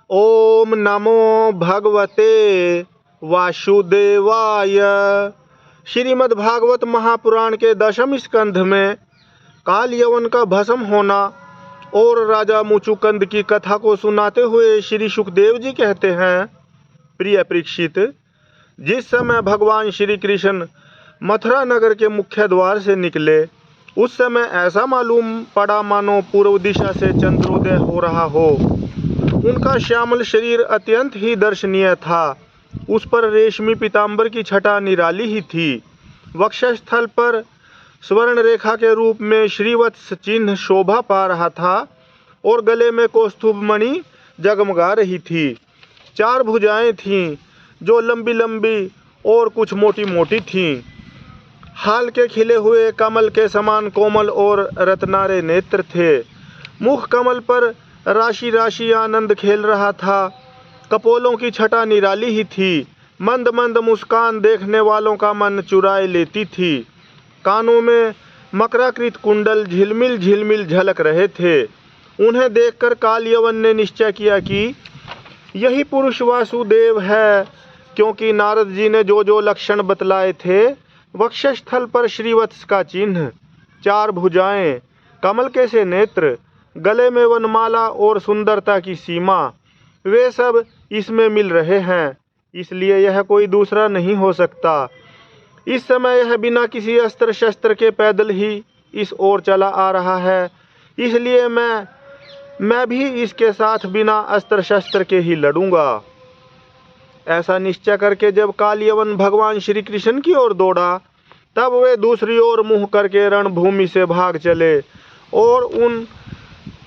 ओम नमो भगवते वासुदेवाय। श्रीमद् भागवत महापुराण के 10वें स्कंध में काल यवन का भस्म होना और राजा मुचुकुंद की कथा को सुनाते हुए श्री सुखदेव जी कहते हैं, प्रिय परीक्षित, जिस समय भगवान श्री कृष्ण मथुरा नगर के मुख्य द्वार से निकले, उस समय ऐसा मालूम पड़ा मानो पूर्व दिशा से चंद्रोदय हो रहा हो। उनका श्यामल शरीर अत्यंत ही दर्शनीय था। उस पर रेशमी पीतांबर की छटा निराली ही थी। वक्षस्थल पर स्वर्ण रेखा के रूप में श्रीवत्स चिन्ह शोभा पा रहा था और गले में कौस्तुभ मणि जगमगा रही थी। 4 भुजाएं थीं जो लंबी लंबी और कुछ मोटी मोटी थीं। हाल के खिले हुए कमल के समान कोमल और रत्नारे नेत्र थे। मुख कमल पर राशि राशि आनंद खेल रहा था। कपोलों की छटा निराली ही थी। मंद मंद मुस्कान देखने वालों का मन चुराए लेती थी। कानों में मकराकृत कुंडल झिलमिल झिलमिल झलक रहे थे। उन्हें देखकर काल यवन ने निश्चय किया कि यही पुरुष वासुदेव है, क्योंकि नारद जी ने जो जो लक्षण बतलाए थे, वक्षस्थल पर श्रीवत्स का चिन्ह, 4 भुजाएं, कमल के से नेत्र, गले में वनमाला और सुंदरता की सीमा, वे सब इसमें मिल रहे हैं। इसलिए यह कोई दूसरा नहीं हो सकता। इस समय यह बिना किसी अस्त्र शस्त्र के पैदल ही इस ओर चला आ रहा है। इसलिए मैं भी इसके साथ बिना अस्त्र शस्त्र के ही लड़ूंगा। ऐसा निश्चय करके जब काल यवन भगवान श्री कृष्ण की ओर दौड़ा, तब वे दूसरी ओर मुंह करके रणभूमि से भाग चले और उन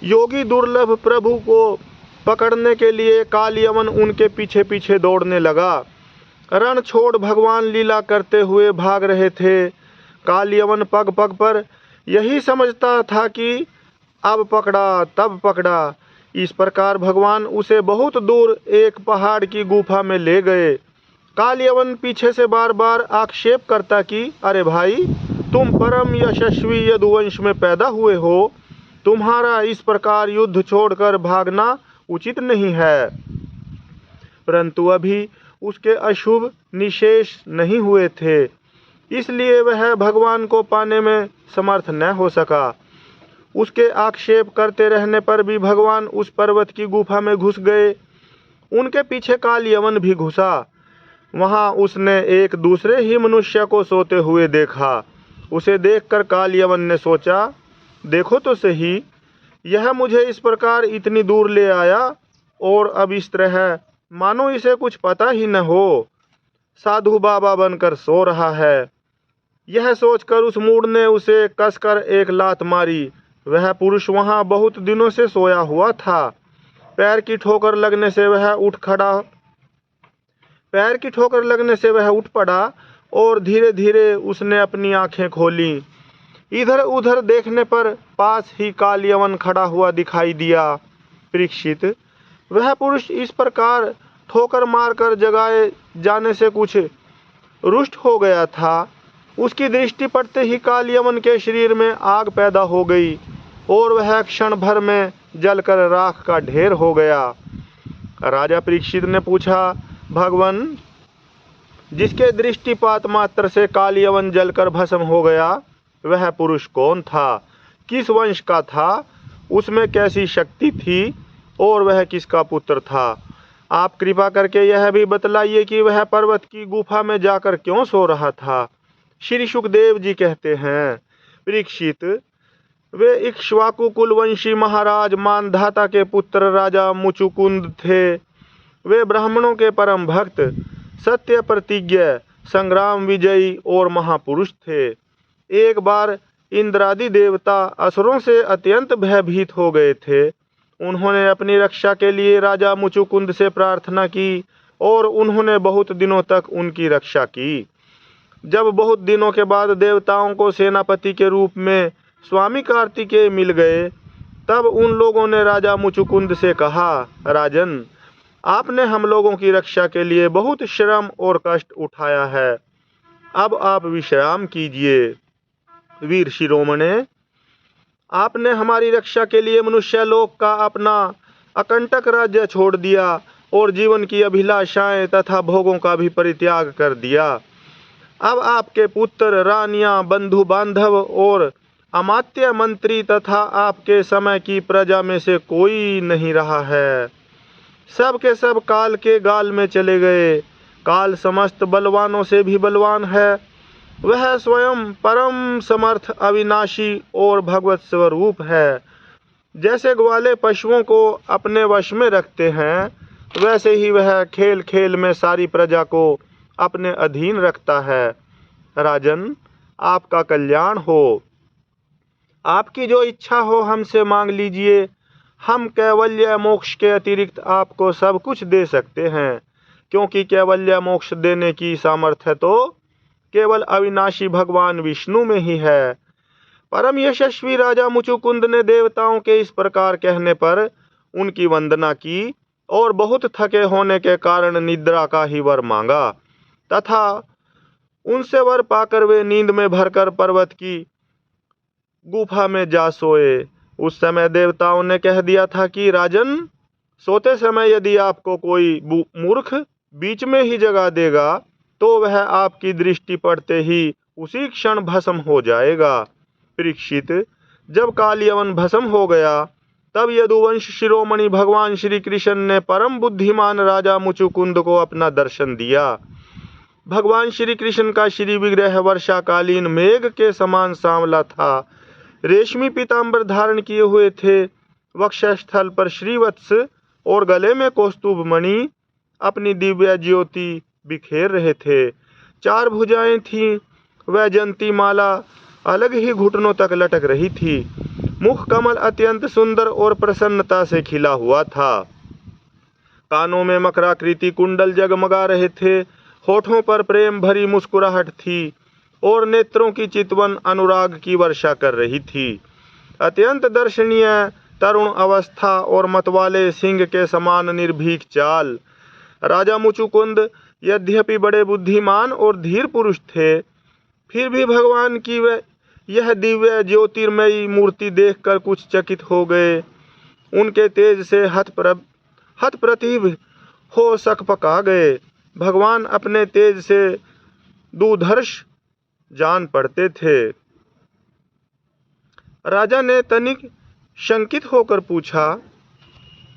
योगी दुर्लभ प्रभु को पकड़ने के लिए काल यवन उनके पीछे पीछे दौड़ने लगा। रण छोड़ भगवान लीला करते हुए भाग रहे थे। काल यवन पग पग पर यही समझता था कि अब पकड़ा तब पकड़ा। इस प्रकार भगवान उसे बहुत दूर एक पहाड़ की गुफा में ले गए। काल यवन पीछे से बार बार आक्षेप करता कि अरे भाई, तुम परम यशस्वी यदुवंश में पैदा हुए हो, तुम्हारा इस प्रकार युद्ध छोड़कर भागना उचित नहीं है। परंतु अभी उसके अशुभ निशेष नहीं हुए थे, इसलिए वह भगवान को पाने में समर्थ न हो सका। उसके आक्षेप करते रहने पर भी भगवान उस पर्वत की गुफा में घुस गए। उनके पीछे काल यवन भी घुसा। वहां उसने एक दूसरे ही मनुष्य को सोते हुए देखा। उसे देखकर काल यवन ने सोचा, देखो तो सही, यह मुझे इस प्रकार इतनी दूर ले आया और अब इस तरह मानो इसे कुछ पता ही न हो, साधु बाबा बनकर सो रहा है। यह सोचकर उस मूढ़ ने उसे कसकर एक लात मारी। वह पुरुष वहां बहुत दिनों से सोया हुआ था। पैर की ठोकर लगने से वह उठ पड़ा और धीरे धीरे उसने अपनी आंखें खोली। इधर उधर देखने पर पास ही काल यवन खड़ा हुआ दिखाई दिया। परीक्षित, वह पुरुष इस प्रकार ठोकर मारकर जगाए जाने से कुछ रुष्ट हो गया था। उसकी दृष्टि पड़ते ही काल यवन के शरीर में आग पैदा हो गई और वह क्षण भर में जलकर राख का ढेर हो गया। राजा परीक्षित ने पूछा, भगवान, जिसके दृष्टिपात मात्र से काल यवन जलकर भस्म हो गया, वह पुरुष कौन था? किस वंश का था? उसमें कैसी शक्ति थी और वह किसका पुत्र था? आप कृपा करके यह भी बतलाइए कि वह पर्वत की गुफा में जाकर क्यों सो रहा था। श्री सुखदेव जी कहते हैं, परीक्षित, वे इक्ष्वाकु कुलवंशी महाराज मानधाता के पुत्र राजा मुचुकुंद थे। वे ब्राह्मणों के परम भक्त, सत्य प्रतिज्ञ, संग्राम विजयी और महापुरुष थे। एक बार इंद्रादि देवता असुरों से अत्यंत भयभीत हो गए थे। उन्होंने अपनी रक्षा के लिए राजा मुचुकुंद से प्रार्थना की और उन्होंने बहुत दिनों तक उनकी रक्षा की। जब बहुत दिनों के बाद देवताओं को सेनापति के रूप में स्वामी कार्तिकेय मिल गए, तब उन लोगों ने राजा मुचुकुंद से कहा, राजन, आपने हम लोगों की रक्षा के लिए बहुत श्रम और कष्ट उठाया है, अब आप विश्राम कीजिए। वीर शिरोमणे, आपने हमारी रक्षा के लिए मनुष्य लोक का अपना अकंटक राज्य छोड़ दिया और जीवन की अभिलाषाएं तथा भोगों का भी परित्याग कर दिया। अब आपके पुत्र, रानियां, बंधु बांधव और अमात्य मंत्री तथा आपके समय की प्रजा में से कोई नहीं रहा है। सब के सब काल के गाल में चले गए। काल समस्त बलवानों से भी बलवान है। वह स्वयं परम समर्थ, अविनाशी और भगवत स्वरूप है। जैसे ग्वाले पशुओं को अपने वश में रखते हैं, वैसे ही वह खेल खेल में सारी प्रजा को अपने अधीन रखता है। राजन, आपका कल्याण हो। आपकी जो इच्छा हो हमसे मांग लीजिए। हम कैवल्य मोक्ष के अतिरिक्त आपको सब कुछ दे सकते हैं, क्योंकि कैवल्य मोक्ष देने की सामर्थ्य तो केवल अविनाशी भगवान विष्णु में ही है। परम यशस्वी राजा मुचुकुंद ने देवताओं के इस प्रकार कहने पर उनकी वंदना की और बहुत थके होने के कारण निद्रा का ही वर मांगा तथा उनसे वर पाकर वे नींद में भरकर पर्वत की गुफा में जा सोए। उस समय देवताओं ने कह दिया था कि राजन, सोते समय यदि आपको कोई मूर्ख बीच में ही जगा देगा तो वह आपकी दृष्टि पड़ते ही उसी क्षण भस्म हो जाएगा। परीक्षित, जब कालयवन भस्म हो गया तब यदुवंश शिरोमणि भगवान श्री कृष्ण ने परम बुद्धिमान राजा मुचुकुंद को अपना दर्शन दिया। भगवान श्री कृष्ण का श्री विग्रह वर्षाकालीन मेघ के समान सांवला था। रेशमी पीतांबर धारण किए हुए थे। वक्षस्थल पर श्रीवत्स और गले में कौस्तुभ मणि अपनी दिव्य ज्योति बिखेर रहे थे। 4 भुजाएं थीं। वैजंती माला अलग ही घुटनों तक लटक रही थी। मुख कमल अत्यंत सुंदर और प्रसन्नता से खिला हुआ था। कानों में मकराकृति कुंडल जगमगा रहे थे। होठों पर प्रेम भरी मुस्कुराहट थी और नेत्रों की चितवन अनुराग की वर्षा कर रही थी। अत्यंत दर्शनीय तरुण अवस्था और मतवाले सिंह के समान निर्भीक चाल। राजा मुचुकुंद यद्यपि बड़े बुद्धिमान और धीर पुरुष थे, फिर भी भगवान की यह दिव्य ज्योतिर्मयी मूर्ति देखकर कुछ चकित हो गए। उनके तेज से हतप्रतिभ हो सकपका गए। भगवान अपने तेज से दुर्धर्ष जान पड़ते थे। राजा ने तनिक शंकित होकर पूछा।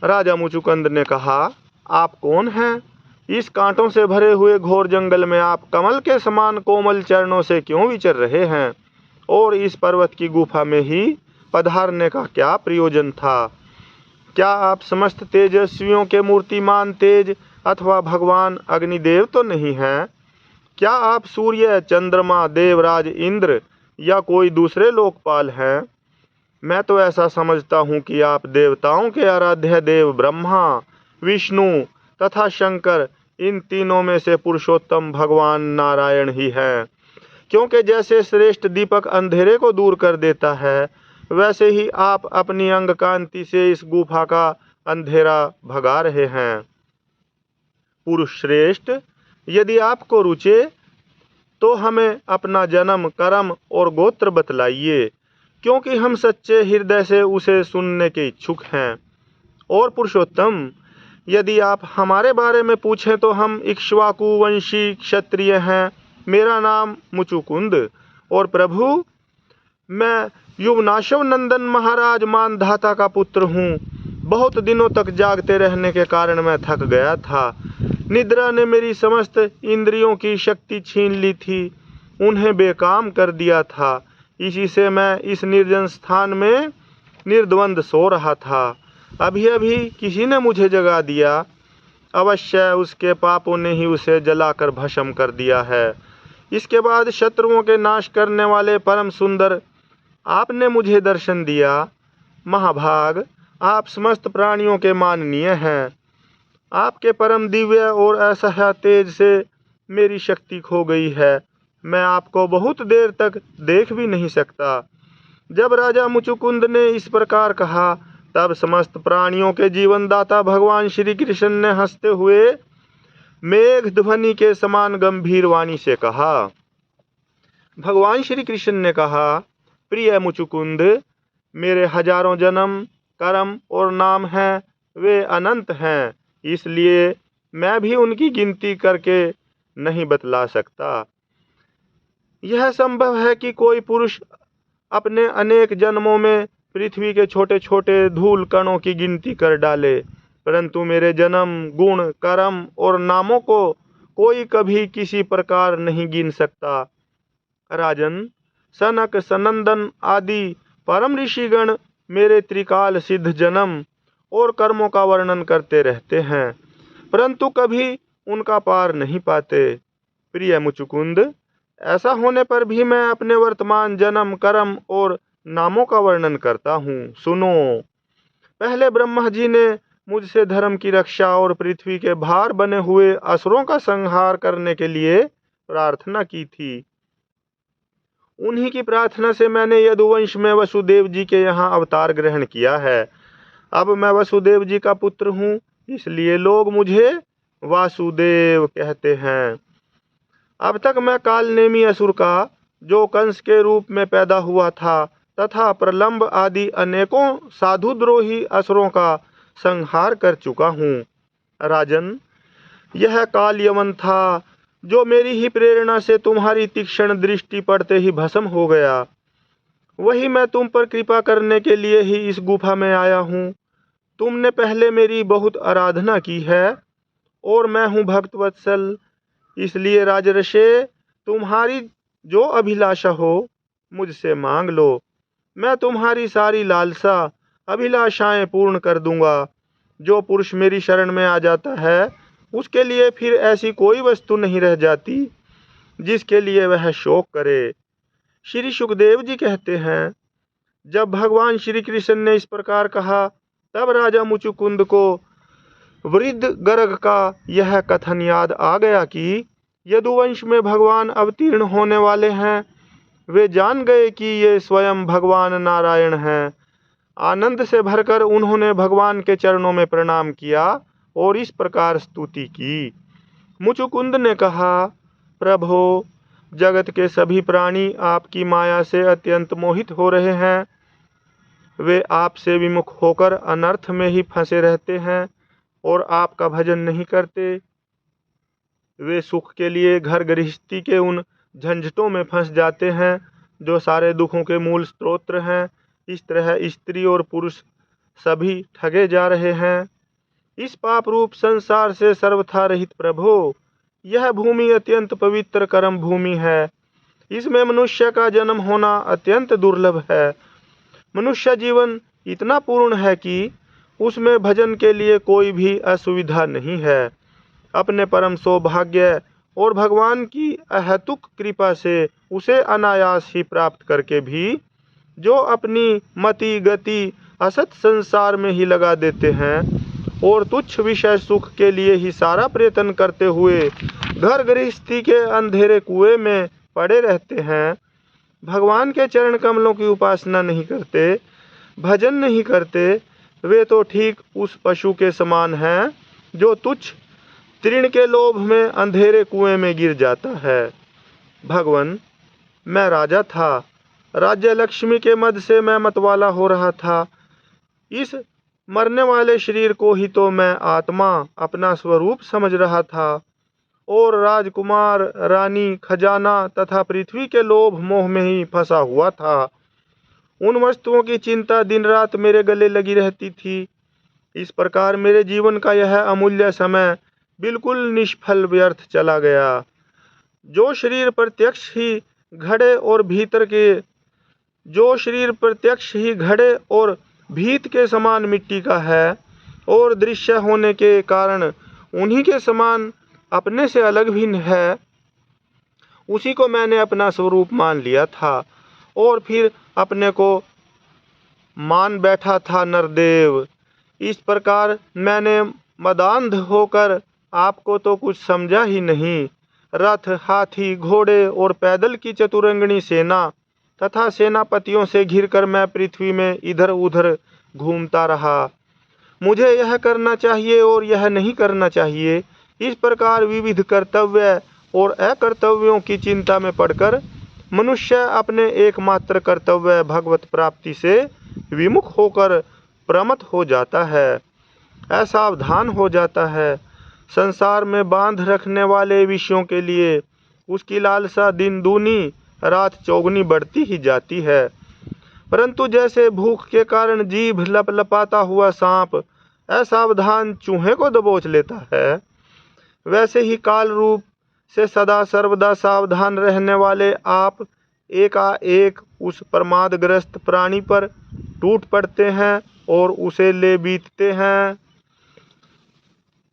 राजा मुचुकुंद ने कहा, आप कौन हैं? इस कांटों से भरे हुए घोर जंगल में आप कमल के समान कोमल चरणों से क्यों विचर रहे हैं? और इस पर्वत की गुफा में ही पधारने का क्या प्रयोजन था? क्या आप समस्त तेजस्वियों के मूर्तिमान तेज अथवा भगवान अग्निदेव तो नहीं हैं? क्या आप सूर्य, चंद्रमा, देवराज इंद्र या कोई दूसरे लोकपाल हैं? मैं तो ऐसा समझता हूँ कि आप देवताओं के आराध्य देव ब्रह्मा, विष्णु तथा शंकर, इन तीनों में से पुरुषोत्तम भगवान नारायण ही हैं। क्योंकि जैसे श्रेष्ठ दीपक अंधेरे को दूर कर देता है, वैसे ही आप अपनी अंग कांति से इस गुफा का अंधेरा भगा रहे हैं। पुरुष श्रेष्ठ, यदि आपको रुचे तो हमें अपना जन्म, कर्म और गोत्र बतलाइए, क्योंकि हम सच्चे हृदय से उसे सुनने के इच्छुक हैं। और पुरुषोत्तम, यदि आप हमारे बारे में पूछें तो हम इक्ष्वाकु वंशी क्षत्रिय हैं। मेरा नाम मुचुकुंद और प्रभु, मैं युवनाशव नंदन महाराज मानधाता का पुत्र हूँ। बहुत दिनों तक जागते रहने के कारण मैं थक गया था। निद्रा ने मेरी समस्त इंद्रियों की शक्ति छीन ली थी, उन्हें बेकाम कर दिया था। इसी से मैं इस निर्जन स्थान में निर्द्वंद सो रहा था। अभी अभी किसी ने मुझे जगा दिया। अवश्य उसके पापों ने ही उसे जलाकर भस्म कर दिया है। इसके बाद शत्रुओं के नाश करने वाले परम सुंदर आपने मुझे दर्शन दिया। महाभाग, आप समस्त प्राणियों के माननीय हैं। आपके परम दिव्य और असह्य तेज से मेरी शक्ति खो गई है। मैं आपको बहुत देर तक देख भी नहीं सकता। जब राजा मुचुकुंद ने इस प्रकार कहा, तब समस्त प्राणियों के जीवनदाता भगवान श्री कृष्ण ने हंसते हुए मेघ ध्वनि के समान गंभीर वाणी से कहा। भगवान श्री कृष्ण ने कहा, प्रिय मुचुकुंद, मेरे हजारों जन्म, कर्म और नाम हैं। वे अनंत हैं, इसलिए मैं भी उनकी गिनती करके नहीं बतला सकता। यह संभव है कि कोई पुरुष अपने अनेक जन्मों में पृथ्वी के छोटे छोटे धूल कणों की गिनती कर डाले, परंतु मेरे जन्म, गुण, कर्म और नामों को कोई कभी किसी प्रकार नहीं गिन सकता। राजन, सनक, सनंदन आदि परम ऋषिगण मेरे त्रिकाल सिद्ध जन्म और कर्मों का वर्णन करते रहते हैं, परंतु कभी उनका पार नहीं पाते। प्रिय मुचुकुंद, ऐसा होने पर भी मैं अपने वर्तमान जन्म, कर्म और नामों का वर्णन करता हूँ। सुनो, पहले ब्रह्मा जी ने मुझसे धर्म की रक्षा और पृथ्वी के भार बने हुए असुरों का संहार करने के लिए प्रार्थना की थी। उन्हीं की प्रार्थना से मैंने यदुवंश में वसुदेव जी के यहाँ अवतार ग्रहण किया है। अब मैं वसुदेव जी का पुत्र हूँ, इसलिए लोग मुझे वासुदेव कहते हैं। अब तक मैं कालनेमी असुर का, जो कंस के रूप में पैदा हुआ था, तथा प्रलंब आदि अनेकों साधुद्रोही असुरों का संहार कर चुका हूँ। राजन, यह काल यवन था, जो मेरी ही प्रेरणा से तुम्हारी तीक्ष्ण दृष्टि पड़ते ही भस्म हो गया। वही मैं तुम पर कृपा करने के लिए ही इस गुफा में आया हूँ। तुमने पहले मेरी बहुत आराधना की है और मैं हूँ भक्त वत्सल, इसलिए राजर्षे, तुम्हारी जो अभिलाषा हो मुझसे मांग लो। मैं तुम्हारी सारी लालसा, अभिलाषाएं पूर्ण कर दूंगा। जो पुरुष मेरी शरण में आ जाता है, उसके लिए फिर ऐसी कोई वस्तु नहीं रह जाती जिसके लिए वह शोक करे। श्री सुखदेव जी कहते हैं, जब भगवान श्री कृष्ण ने इस प्रकार कहा, तब राजा मुचुकुंद को वृद्ध गर्ग का यह कथन याद आ गया कि यदुवंश में भगवान अवतीर्ण होने वाले हैं। वे जान गए कि ये स्वयं भगवान नारायण हैं। आनंद से भरकर उन्होंने भगवान के चरणों में प्रणाम किया और इस प्रकार स्तुति की। मुचुकुंद ने कहा, प्रभो, जगत के सभी प्राणी आपकी माया से अत्यंत मोहित हो रहे हैं। वे आपसे विमुख होकर अनर्थ में ही फंसे रहते हैं और आपका भजन नहीं करते। वे सुख के लिए घर गृहस्थी के उन झंझटों में फंस जाते हैं जो सारे दुखों के मूल स्रोत हैं। इस तरह स्त्री और पुरुष सभी ठगे जा रहे हैं। इस पाप रूप संसार से सर्वथा रहित प्रभो, यह भूमि अत्यंत पवित्र कर्म भूमि है। इसमें मनुष्य का जन्म होना अत्यंत दुर्लभ है। मनुष्य जीवन इतना पूर्ण है कि उसमें भजन के लिए कोई भी असुविधा नहीं है। अपने परम सौभाग्य और भगवान की अहेतुक कृपा से उसे अनायास ही प्राप्त करके भी जो अपनी मति गति असत संसार में ही लगा देते हैं और तुच्छ विषय सुख के लिए ही सारा प्रयत्न करते हुए घर गृहस्थी के अंधेरे कुएं में पड़े रहते हैं, भगवान के चरण कमलों की उपासना नहीं करते, भजन नहीं करते, वे तो ठीक उस पशु के समान हैं जो तुच्छ तृण के लोभ में अंधेरे कुएं में गिर जाता है। भगवान, मैं राजा था। राज्य लक्ष्मी के मद से मैं मतवाला हो रहा था। इस मरने वाले शरीर को ही तो मैं आत्मा, अपना स्वरूप समझ रहा था और राजकुमार, रानी, खजाना तथा पृथ्वी के लोभ मोह में ही फंसा हुआ था। उन वस्तुओं की चिंता दिन रात मेरे गले लगी रहती थी। इस प्रकार मेरे जीवन का यह अमूल्य समय बिल्कुल निष्फल व्यर्थ चला गया। जो शरीर प्रत्यक्ष ही घड़े और भीत के समान मिट्टी का है और दृश्य होने के कारण उन्हीं के समान अपने से अलग भी है, उसी को मैंने अपना स्वरूप मान लिया था और फिर अपने को मान बैठा था नरदेव। इस प्रकार मैंने मदांध होकर आपको तो कुछ समझा ही नहीं। रथ, हाथी, घोड़े और पैदल की चतुरंगनी सेना तथा सेनापतियों से घिरकर मैं पृथ्वी में इधर उधर घूमता रहा। मुझे यह करना चाहिए और यह नहीं करना चाहिए, इस प्रकार विविध कर्तव्य और अकर्तव्यों की चिंता में पड़कर मनुष्य अपने एकमात्र कर्तव्य भगवत प्राप्ति से विमुख होकर प्रमत्त हो जाता है। असावधान हो जाता है। संसार में बांध रखने वाले विषयों के लिए उसकी लालसा दिन दूनी रात चौगुनी बढ़ती ही जाती है। परंतु जैसे भूख के कारण जीभ लपलपाता हुआ सांप असावधान चूहे को दबोच लेता है, वैसे ही काल रूप से सदा सर्वदा सावधान रहने वाले आप एकाएक उस प्रमादग्रस्त प्राणी पर टूट पड़ते हैं और उसे ले बीतते हैं।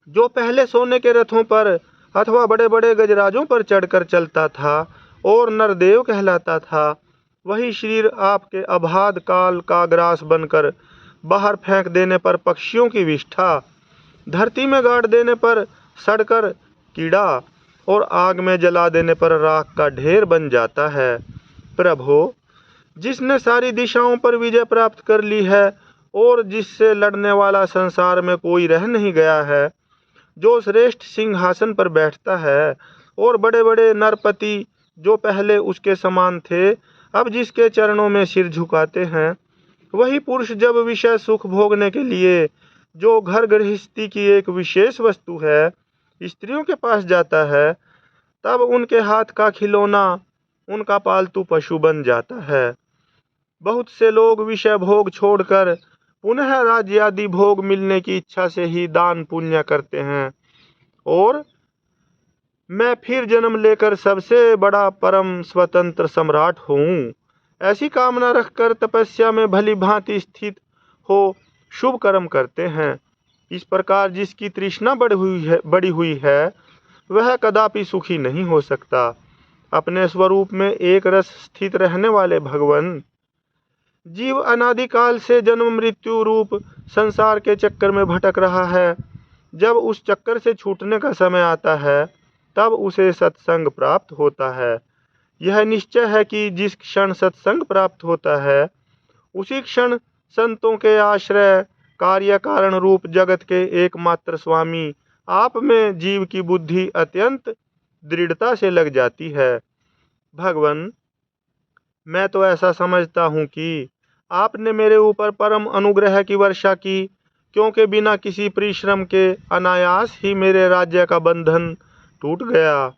जो पहले सोने के रथों पर अथवा बड़े बड़े गजराजों पर चढ़कर चलता था और नरदेव कहलाता था, वही शरीर आपके अबाध काल का ग्रास बनकर बाहर फेंक देने पर पक्षियों की विष्ठा, धरती में गाड़ देने पर सड़कर कीड़ा और आग में जला देने पर राख का ढेर बन जाता है। प्रभो, जिसने सारी दिशाओं पर विजय प्राप्त कर ली है और जिससे लड़ने वाला संसार में कोई रह नहीं गया है, जो श्रेष्ठ सिंहासन पर बैठता है और बड़े बड़े नरपति जो पहले उसके समान थे अब जिसके चरणों में सिर झुकाते हैं, वही पुरुष जब विषय सुख भोगने के लिए जो घर गृहस्थी की एक विशेष वस्तु है स्त्रियों के पास जाता है, तब उनके हाथ का खिलौना उनका पालतू पशु बन जाता है। बहुत से लोग विषय भोग छोड़कर पुनः राज्य आदि भोग मिलने की इच्छा से ही दान पुण्य करते हैं और मैं फिर जन्म लेकर सबसे बड़ा परम स्वतंत्र सम्राट हूँ, ऐसी कामना रखकर तपस्या में भली भांति स्थित हो शुभ कर्म करते हैं। इस प्रकार जिसकी तृष्णा बड़ी हुई है वह कदापि सुखी नहीं हो सकता। अपने स्वरूप में एक रस स्थित रहने वाले भगवान, जीव अनादिकाल से जन्म मृत्यु रूप संसार के चक्कर में भटक रहा है। जब उस चक्कर से छूटने का समय आता है तब उसे सत्संग प्राप्त होता है। यह निश्चय है कि जिस क्षण सत्संग प्राप्त होता है उसी क्षण संतों के आश्रय कार्य कारण रूप जगत के एकमात्र स्वामी आप में जीव की बुद्धि अत्यंत दृढ़ता से लग जाती है। भगवान, मैं तो ऐसा समझता हूँ कि आपने मेरे ऊपर परम अनुग्रह की वर्षा की, क्योंकि बिना किसी परिश्रम के अनायास ही मेरे राज्य का बंधन टूट गया।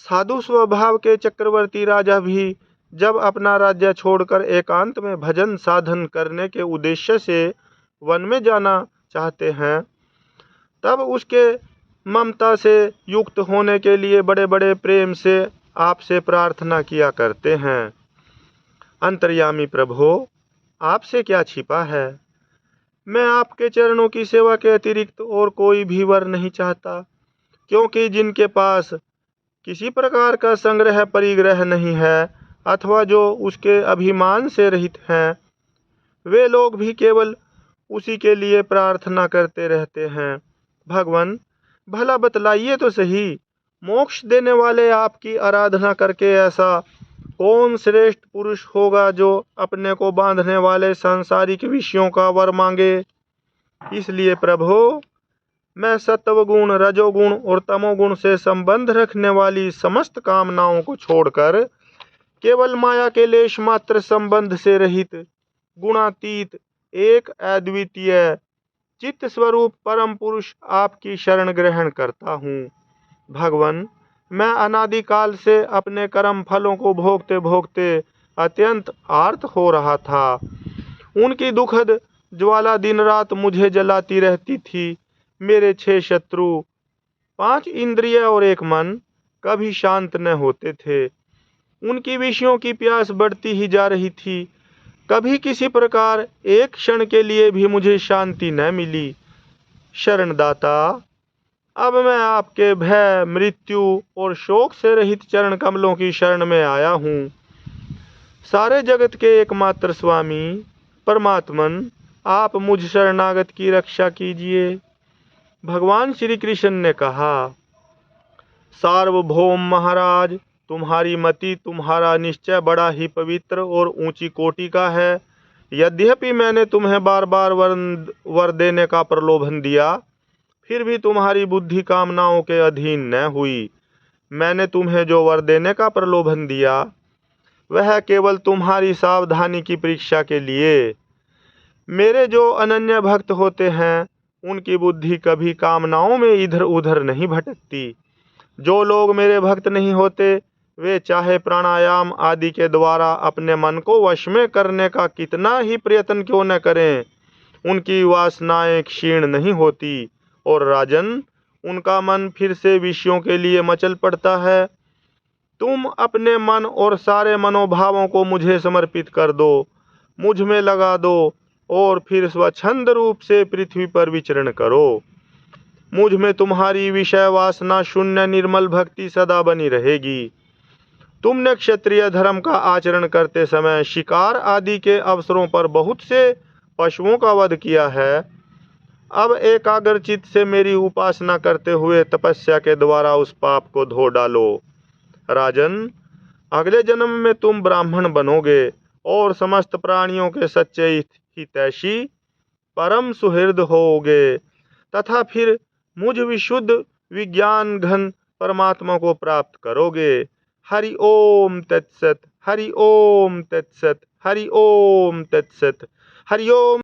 साधु स्वभाव के चक्रवर्ती राजा भी जब अपना राज्य छोड़कर एकांत में भजन साधन करने के उद्देश्य से वन में जाना चाहते हैं, तब उसके ममता से युक्त होने के लिए बड़े बड़े प्रेम से आपसे प्रार्थना किया करते हैं। अंतर्यामी प्रभो, आपसे क्या छिपा है? मैं आपके चरणों की सेवा के अतिरिक्त और कोई भी वर नहीं चाहता, क्योंकि जिनके पास किसी प्रकार का संग्रह परिग्रह नहीं है अथवा जो उसके अभिमान से रहित हैं, वे लोग भी केवल उसी के लिए प्रार्थना करते रहते हैं। भगवान, भला बतलाइए तो सही, मोक्ष देने वाले आपकी आराधना करके ऐसा कौन श्रेष्ठ पुरुष होगा जो अपने को बांधने वाले सांसारिक विषयों का वर मांगे? इसलिए प्रभो, मैं सत्वगुण, रजोगुण और तमोगुण से संबंध रखने वाली समस्त कामनाओं को छोड़कर केवल माया के लेश मात्र संबंध से रहित गुणातीत एक अद्वितीय चित्त स्वरूप परम पुरुष आपकी शरण ग्रहण करता हूँ। भगवान, मैं अनादिकाल से अपने कर्म फलों को भोगते भोगते अत्यंत आर्त हो रहा था। उनकी दुखद ज्वाला दिन रात मुझे जलाती रहती थी। मेरे 6 शत्रु, 5 इंद्रिय और 1 मन कभी शांत न होते थे। उनकी विषयों की प्यास बढ़ती ही जा रही थी। कभी किसी प्रकार एक क्षण के लिए भी मुझे शांति न मिली। शरणदाता, अब मैं आपके भय, मृत्यु और शोक से रहित चरण कमलों की शरण में आया हूँ। सारे जगत के एकमात्र स्वामी परमात्मन, आप मुझ शरणागत की रक्षा कीजिए। भगवान श्री कृष्ण ने कहा, सार्वभौम महाराज, तुम्हारी मति, तुम्हारा निश्चय बड़ा ही पवित्र और ऊंची कोटि का है। यद्यपि मैंने तुम्हें बार बार वर देने का प्रलोभन दिया, फिर भी तुम्हारी बुद्धि कामनाओं के अधीन न हुई। मैंने तुम्हें जो वर देने का प्रलोभन दिया वह केवल तुम्हारी सावधानी की परीक्षा के लिए। मेरे जो अनन्य भक्त होते हैं उनकी बुद्धि कभी कामनाओं में इधर उधर नहीं भटकती। जो लोग मेरे भक्त नहीं होते, वे चाहे प्राणायाम आदि के द्वारा अपने मन को वश में करने का कितना ही प्रयत्न क्यों न करें, उनकी वासनाएं क्षीण नहीं होती और राजन, उनका मन फिर से विषयों के लिए मचल पड़ता है। तुम अपने मन और सारे मनोभावों को मुझे समर्पित कर दो, मुझ में लगा दो और फिर स्वच्छंद रूप से पृथ्वी पर विचरण करो। मुझ में तुम्हारी विषय वासना शून्य निर्मल भक्ति सदा बनी रहेगी। तुमने क्षत्रिय धर्म का आचरण करते समय शिकार आदि के अवसरों पर बहुत से पशुओं का वध किया है। अब एकाग्रचित्त से मेरी उपासना करते हुए तपस्या के द्वारा उस पाप को धो डालो। राजन, अगले जन्म में तुम ब्राह्मण बनोगे और समस्त प्राणियों के सच्चे हितैषी परम सुहृद होगे तथा फिर मुझ विशुद्ध विज्ञान घन परमात्मा को प्राप्त करोगे। हरि ओम तत्सत, हरि ओम तत्सत, हरि ओम तत्सत, हरि ओम।